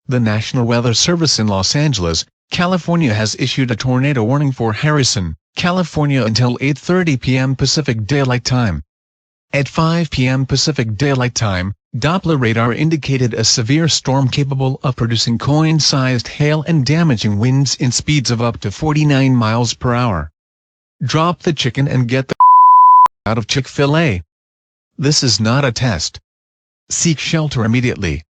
The National Weather Service in Los Angeles, California has issued a tornado warning for Harrison, California until 8:30 p.m. Pacific Daylight Time. At 5 p.m. Pacific Daylight Time, Doppler radar indicated a severe storm capable of producing coin-sized hail and damaging winds in speeds of up to 49 miles per hour. Drop the chicken and get the out of Chick-Fil-A. This is not a test. Seek shelter immediately.